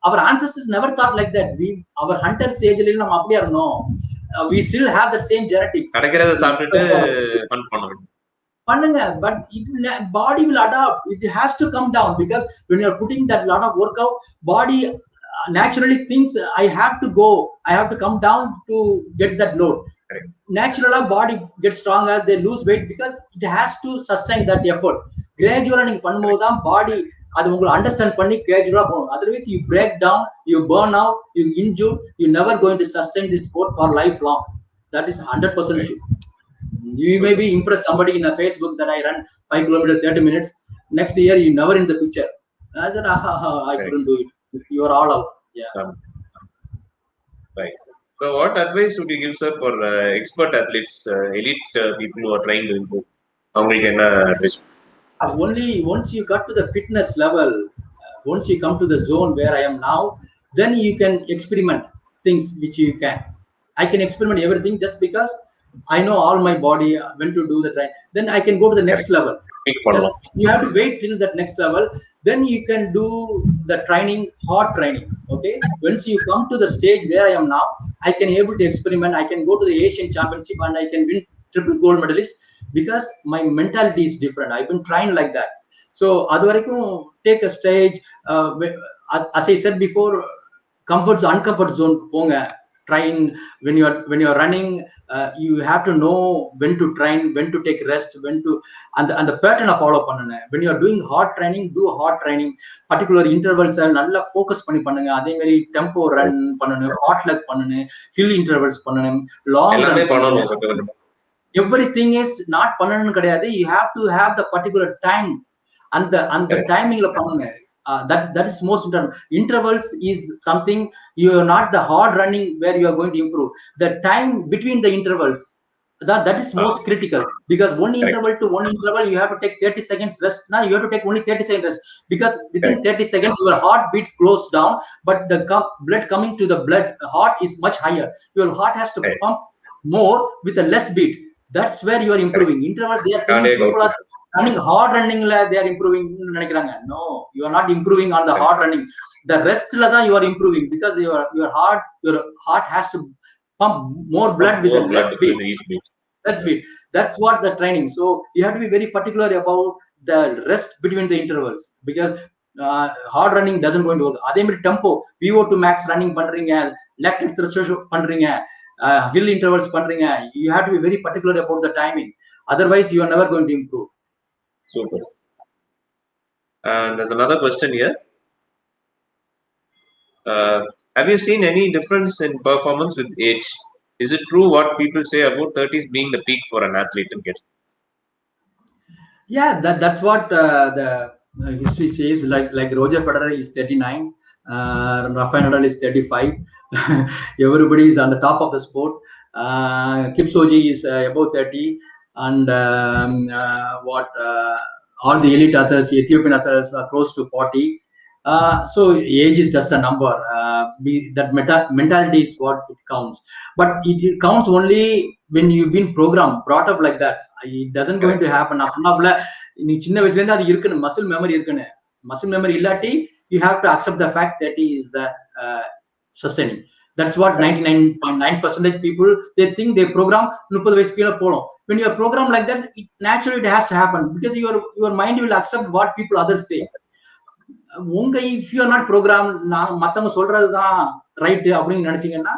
our ancestors never thought like that. Our hunters age ல நம்ம அப்படியே இருந்தோம். We still have the same genetics. கிடைக்கிறத சாப்பிட்டுட்டு பண்ணுங்க, but body will adapt. It has to come down because when you are putting that lot of workout, body naturally thinks I have to come down to get that load. Naturally body gets stronger, they lose weight because it has to sustain that effort. Gradually நீங்க பண்ணும்போது தான் body அது உங்களை understand பண்ணி gradually போகும். Otherwise you break down, you burn out, you injure, you never going to sustain this sport for lifelong. That is 100% sure. You may be impress somebody in a Facebook that I run 5 kilometers 30 minutes. Next year you never in the picture. I said I couldn't do it. You are all out. Yeah. Right. So what advice would you give, sir, for expert athletes, elite people who are trying to improve? அவங்களுக்கு என்ன advice? Only once you got to the fitness level, once you come to the zone where I am now, then you can experiment things which you can. I can experiment everything just because I know all my body when to do the train. Then I can go to the next level. You have to wait till that next level. Then you can do the training, hard training. Okay. Once you come to the stage where I am now, I can able to experiment. I can go to the Asian Championship and I can win triple gold medalist because my mentality is different. I've been trained like that. So adu varaikum take a stage. As I said before, uncomfort zone ponga. Train when you are running. You have to know when to train, when to take rest, when to and the pattern follow பண்ணுங்க. When you are doing hard training, do hard training. Particular intervals நல்லா focus பண்ணி பண்ணுங்க. அதே மாதிரி tempo run பண்ணணும், hot leg பண்ணணும், hill intervals பண்ணணும், long run பண்ணணும். Everything is not பண்ணணும்னு கிடையாது. You have to have the particular time and the timingல பண்ணுங்க. That is most important. Intervals is something you are not the hard running where you are going to improve. The time between the intervals, that is most critical because one interval to one interval you have to take 30 seconds rest. Now you have to take only 30 seconds rest because within 30 seconds your heartbeat slows down, but the blood coming to the heart is much higher. Your heart has to pump more with a less beat. That's where you are improving. Interval, they are thinking people are running hard running they are improving. No, you are not improving on the hard running. The rest you are improving because your heart has to pump more blood with a less beat. That's what the training. So you have to be very particular about the rest between the intervals because hard running doesn't going to work. அதே மாதிரி tempo VO2 max running பண்றீங்க, lactate threshold பண்றீங்க, hill intervals பண்றீங்க, you have to be very particular about the timing. Otherwise you are never going to improve. Super. And there's another question here. Have you seen any difference in performance with age? Is it true what people say about 30s being the peak for an athlete in getting? Yeah, that's what the history says. Like Roger Federer is 39, Rafael Nadal is 35. Everybody is on the top of the sport. Kipchoge is above 30, and what all the elite athletes, Ethiopian athletes, are close to 40. So age is just a number. That mentality is what it counts, but it counts only when you've been programmed, brought up like that. It doesn't going to happen. நீ சின்ன வயசுல இருந்து அது இருக்கணும், muscle memory இருக்கணும். Muscle memory இல்லாட்டி you have to accept the fact that he is the sustaining. That's what 99.9% people, they think they program 30 வயசு கீழே போகணும். When you are programmed like that, naturally it has to happen, because your mind will accept what people others say. If you are not programmed, மத்தவங்க சொல்றதுதான் right அப்படின்னு நினைச்சீங்கன்னா,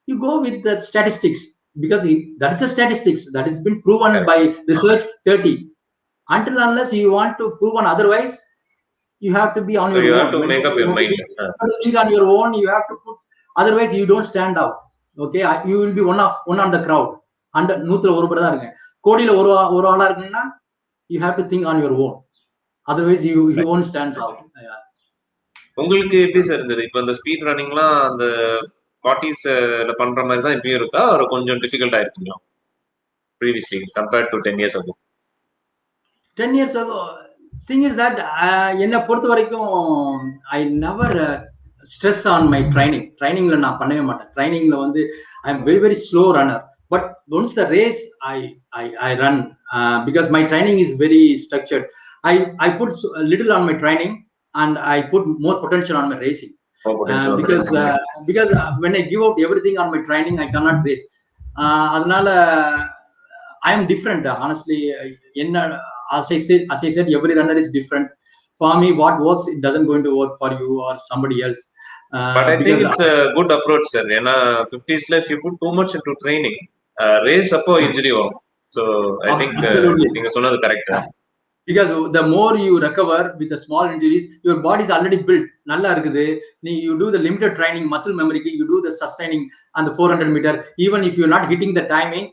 you go with the statistics, because that is a statistics that has been proven by research. 30, until unless you want to prove on otherwise, you have to be on your own. You have to make up your mind. You have to think on your own. You have to put, otherwise you don't stand out. Okay, you will be one on the crowd. And 101 பேர் தான் இருங்க, கோடியில ஒரு ஆளா இருக்குன்னா, you have to think on your own, otherwise you won't stand out. உங்களுக்கு எப்படி sir இருந்தது? இப்போ அந்த ஸ்பீட் ரன்னிங்லாம் அந்த 40s பண்ற மாதிரி தான் இப்பயும் இருக்கா, ஒரு கொஞ்சம் டிஃபிகல்ட்டா இருக்குங்களா previously compared to 10 years ago? 10 years ago, thing is that என்னை பொறுத்த வரைக்கும் I never stress on my trainingல நான் பண்ணவே மாட்டேன். trainingல வந்து I am very very slow runner, but once the race I run, because my training is very structured. I put little on my training, and I put more potential on my racing. Because when I give out everything on my training, I cannot race. அதனால I am different, honestly. As I said, every runner is different. For me, what works, it doesn't going to work for you or somebody else. But I think it's a good approach, sir. ஏன்னா 50s if you put too much into training, race அப்போ injury வரும். So I think நீங்க சொன்னது correct. Because the more you recover with the small injuries, your body is already built. நல்லா இருக்குது. You do the limited training, muscle memory, you do the sustaining on the 400 meter, even if you're not hitting the timing,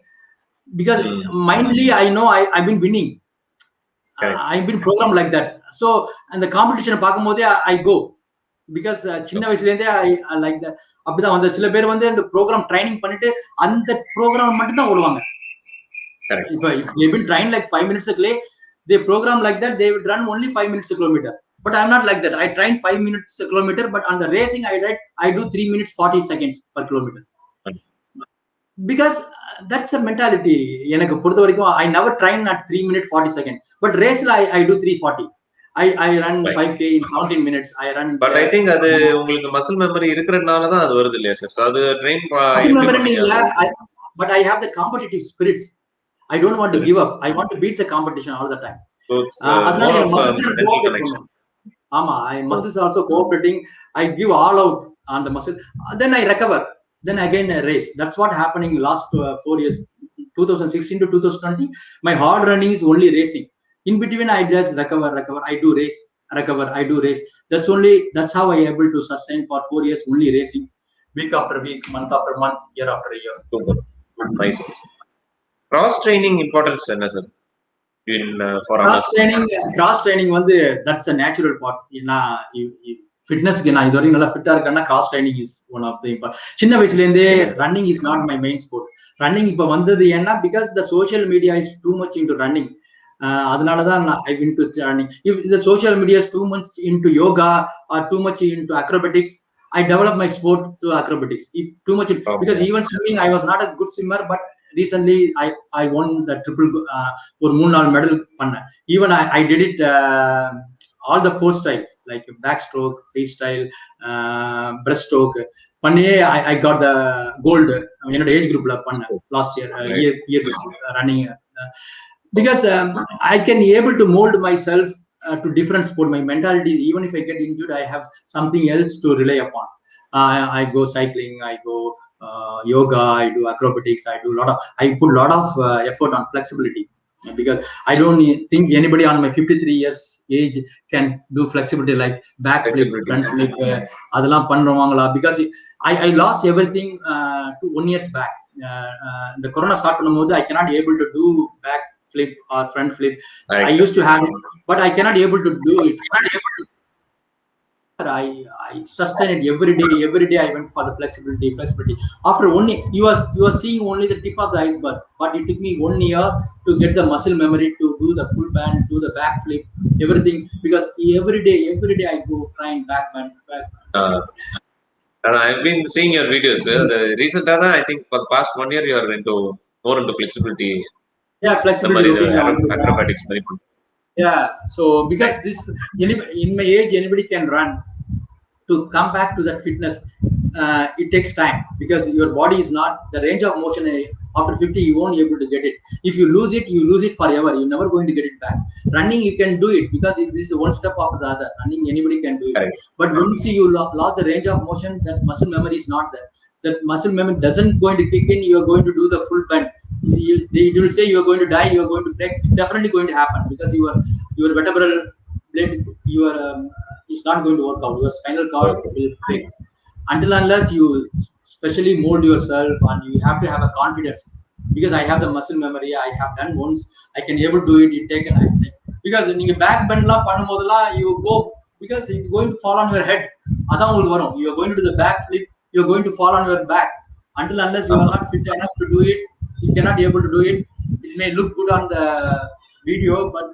because mindly I know I've been winning. I've been programmed like that. So and the competition பார்க்கும்போதே I go, because சின்ன வயசுல இருந்தே I like that. அப்படிதான் வந்து சில பேர் வந்து அந்த ப்ரோக்ராம் ட்ரைனிங் பண்ணிட்டு அந்த ப்ரோக்ராம் மட்டும் தான் ஓடுவாங்க. இப்போ they've been trained like 5 minutes ago, they program like that, they would run only 5 minutes a kilometer. But I'm not like that. I train 5 minutes a kilometer, but on the racing I do 3 minutes 40 seconds per kilometer. Because that's a mentality. எனக்கு பொறுத்த வரைக்கும் I never train at 3 minutes 40 seconds, but race I do 3:40. I run 5k in 17 minutes. I run. But I think அது உங்களுக்கு muscle memory இருக்குறதுனால தான் அது வருது இல்லையா சார்? அது ட்ரெயின் மசில் மெமரி இல்ல, but I have the competitive spirits. I don't want to give up. I want to beat the competition all the time. So it's more of mental connection. Muscles also cooperating. I give all out on the muscle. Then I recover. Then again I race. That's what happening last 4 years, 2016 to 2020. My hard running is only racing. In between, I just recover. I do race. Recover. I do race. That's how I able to sustain for 4 years only racing, week after week, month after month, year after year. Super. Nice. Cross training importance என்ன sir? For cross training வந்து that's a natural part. ஃபிட்னஸ்க்கு நான் இது வரைக்கும் நல்லா ஃபிட்டா இருக்கேன்னா cross training is one of the important. சின்ன வயசுல இருந்தே running is not my main sport. Running இப்ப வந்தது ஏன்னா because the social media is too much into running. அதனாலதான் I went to running. If the social media is too much into yoga or too much into acrobatics, I developed my sport to acrobatics. If too much, because even swimming, I was not a good swimmer, but recently I won the triple ஒரு 3-4 medal பண்ணேன். Even I did it all the 4 styles, like backstroke, freestyle, breaststroke. பண்ணி I got the gold. என்னோட age குரூப்ல பண்ணேன் last year running. Because I can able to mold myself to different sport. My mentality is, even if I get injured, I have something else to rely upon. I go cycling, I go yoga, I do acrobatics, I put a lot of effort on flexibility. because I don't think anybody on my 53 years age can do flexibility like back flip, front flip. அதெல்லாம் பண்றவங்களா? Because I lost everything 1 years back. The corona start பண்ணும்போது I cannot able to do back flip or front flip. I used to have it, but I cannot able to do it. I sustained it every day. Every day I went for the flexibility. After 1 year, you are seeing only the tip of the iceberg, but it took me 1 year to get the muscle memory to do the full band, do the back flip, everything. Because every day I go trying back band. I've been seeing your videos. The recent I think for the past 1 year you are more into flexibility. Yeah, flexibility. Acrobatics. Yeah, so because this in my age anybody can run. To come back to that fitness, it takes time because your body is not the range of motion. After 50 you won't be able to get it. If you lose it forever. You're never going to get it back. Running you can do it because this is one step after the other. Running anybody can do it. Right. But once you lost the range of motion, that muscle memory is not there. That muscle memory doesn't going to kick in. You're going to do the full bend. They will say you're going to die, you're going to break. Definitely going to happen because your vertebral blade, it's not going to work out. Your spinal cord will break. Until unless you specially mold yourself, and you have to have a confidence. Because I have the muscle memory, I have done once, I can able to do it. It take an active. Because நீங்க back bend லாம் பண்ணும்போதெல்லாம் you go, because it's going to fall on your head. அதான் உங்களுக்கு வரும். You are going to do the back flip, you are going to fall on your back. Until unless you are not fit enough to do it, you cannot be able to do it. It may look good on the video, but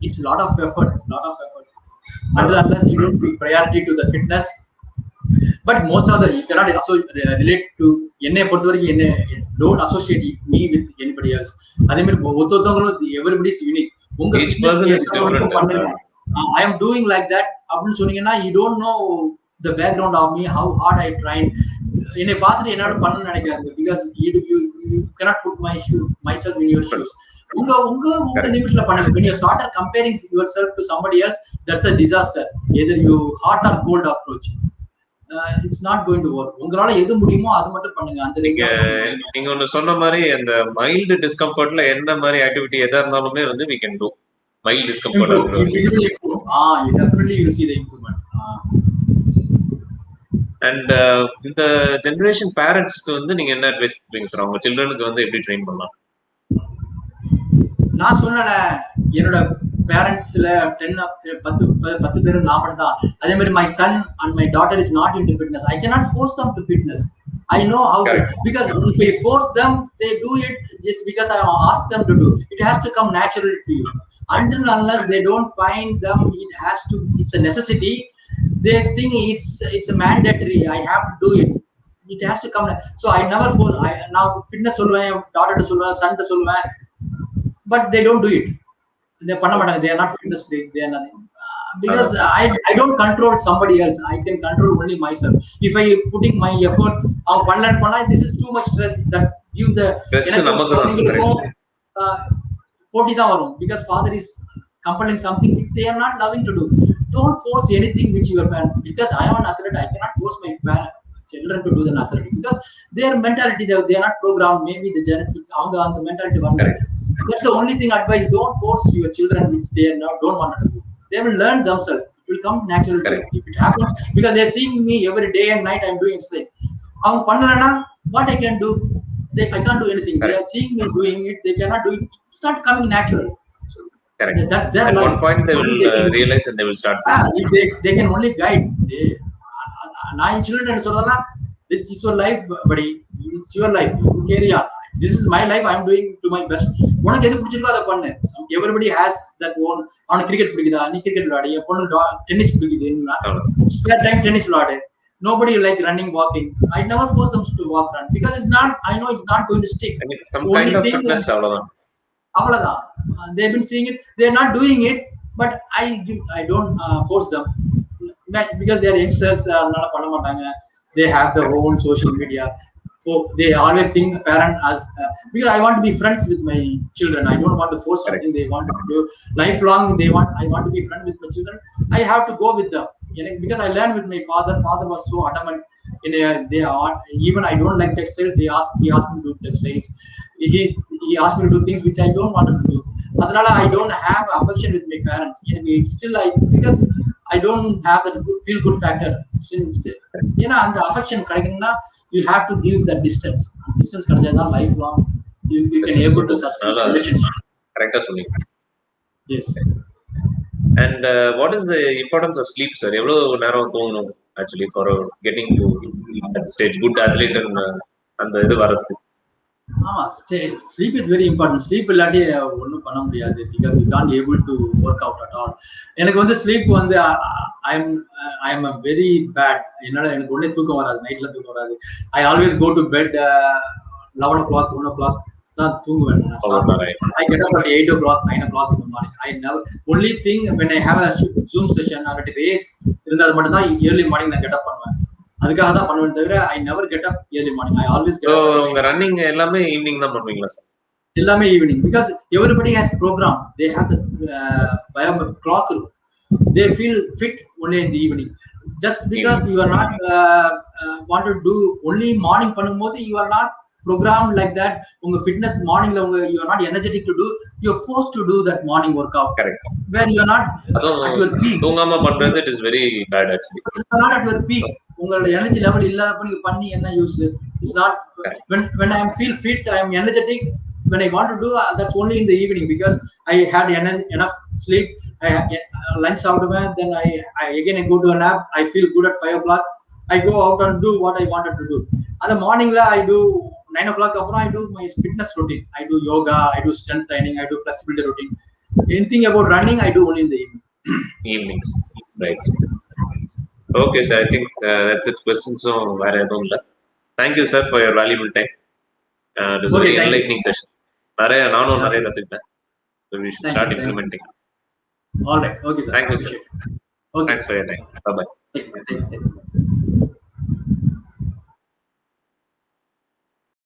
it's a lot of effort. Until unless you don't give priority to the fitness. But most of the you cannot relate to என்னை பொறுத்த வரைக்கும் don't associate me with anybody else. அதே மாதிரி ஒவ்வொருத்தவங்களும் everybody is unique. உங்க fitness பண்ணுங்க. I am doing like that அப்படின்னு சொன்னீங்கன்னா you don't know the background of me, how hard I tried. என்னை பார்த்துட்டு என்னோட பண்ணணும்னு நினைக்காது. Because you cannot put myself in your shoes. உங்க லிமிட்ல பண்ணுங்க. When you start comparing yourself to somebody else, that's a disaster. Either you hot or cold approach. It's not going to work. உங்களால எது முடியுமோ அது மட்டும் பண்ணுங்க. அந்த நீங்க ஒன்னு சொன்ன மாதிரி அந்த மைல்டு டிஸ்கம்ஃபர்ட்ல என்ன மாதிரி ஆக்டிவிட்டி எதா இருந்தாலுமே we can do. Mild discomfort. You definitely will see the improvement. And இந்த ஜெனரேஷன் பேரண்ட்ஸ்க்கு நீங்க என்ன அட்வைஸ் கொடுப்பீங்க சார்? அவங்க சில்ட்ரனுக்கு எப்படி ட்ரெயின் பண்ணலாம்? நான் சொன்னேன் என்னோட பேரண்ட்ஸ்ல 10 பேர் நான் மட்டும் தான். அதே மாதிரி my son and my daughter is not into fitness. I cannot force them to fitness. I know how to, because if I force them, they do it just because I ask them to do. It has to come naturally to you. Until unless they don't find them, it's a necessity. They think it's a mandatory. I have to do it. It has to come. So I never force. Now fitness சொல்லுவேன், daughter ட்டு சொல்லுவேன், son ட்டு சொல்லுவேன், but they don't do it. They பண்ண மாட்டாங்க. They are not fitness freak. They are nothing. Because I don't control somebody else. I can control only myself. If I putting my effort, this is too much stress that give the போட்டி தான் வரும். Because father is compelling something which they are not loving to do. Don't force anything which your parent. Because I am an athlete, I cannot force my children to do the athletics because their mentality, they are not programmed. Maybe the genetics, the mentality. That's the only thing advice. Don't force your children which they don't want to do. They will learn themselves. It will come naturally if it happens, because they're seeing me every day and night. I'm doing exercise. What I can do? I can't do anything. They are seeing me doing it. They cannot do it. It's not coming natural. So that's their at life. one point they will realize and they will start. If they can only guide. நான் children சொல்லலாம், it's your life, buddy. It's your life. You carry on. This is my life. I'm doing to my best. உனக்கு எது பிடிச்சிருக்கோ அதை பண்ணு. Everybody has that one. அவனுக்கு cricket பிடிக்குதா, நீ cricket விளையாடு. என் பொண்ணு டென்னிஸ் பிடிக்குது, spare time tennis விளையாடு. Nobody like running, walking. I never force them to walk, run, because I know it's not going to stick. Some kind of fitness அவ்வளவுதான். They've been seeing it. They're not doing it, but I don't force them. Because they are youngsters, பண்ண மாட்டாங்க. They have their own social media, so they always think parent as because I want to be friends with my children. I don't want to force something they want to do lifelong. I want to be friends with my children. I have to go with them, because I learned with my father. Father was so adamant. Even I don't like textiles. He asked me to do textiles. he asked me to do things which I don't want to do. Adnala I don't have affection with my parents. Still because I don't have that feel good factor. Still, and the affection you have to give that distance. Distance lifelong. You can able to sustain relationship. Correct. Yes. And what is the importance of sleep, sir? Actually, for getting to that stage, good athlete and the sleep is very important. Sleep illati onnu panna mudiyadhu because you can't able to work out at all. எனக்கு வந்து sleep வந்து I am a very bad. என்னால எனக்கு ஒண்ணே தூக்கம் வராது, நைட்ல தூக்கம் வராது. I always go to bed 11 o'clock, 1 o'clock தான் தூங்குவேன். I get up at 8 o'clock, 9 o'clock in the morning. I never, only thing when I have a Zoom session or a race இருந்தால் மட்டும் தான் early morning நான் get up பண்ணுவேன். அதுக்காக தான் பண்ணுவேன் தவிர I never get up early morning. I always get up. உங்க ரன்னிங் எல்லாமே ஈவினிங் தான் பண்ணுவீங்களா சார்? எல்லாமே evening because everybody has program. They have the clock. They feel fit only in the evening. Just because you are not want to do only morning பண்ணும்போது you are not programmed like that. Unga fitness morning la you are not energetic to do. You are forced to do that morning workout. Correct. Where you are not at your peak. தூங்காம பண்றது it is very bad actually. You are not at your peak. உங்களோட energy level இல்லாதப்ப நீங்க பண்ணி என்ன use? It's not when I feel fit, I am energetic. When I want to do that's only in the evening because I had enough sleep. I lunch out then I again I go to a nap. I feel good at 5 o'clock. I go out and do what I wanted to do. At the morning I do 9 o'clock I do my fitness routine. I do yoga, I do strength training, I do flexibility routine. Anything about running I do only in the evening. Evenings, right? Okay, sir. I think that's it. Questions so where I don't know. Thank you, sir, for your valuable time. It was a very enlightening session. So we should start implementing. All right. Okay, sir. Thank you, sir. Okay. Thanks for your time. Bye bye. Thank you.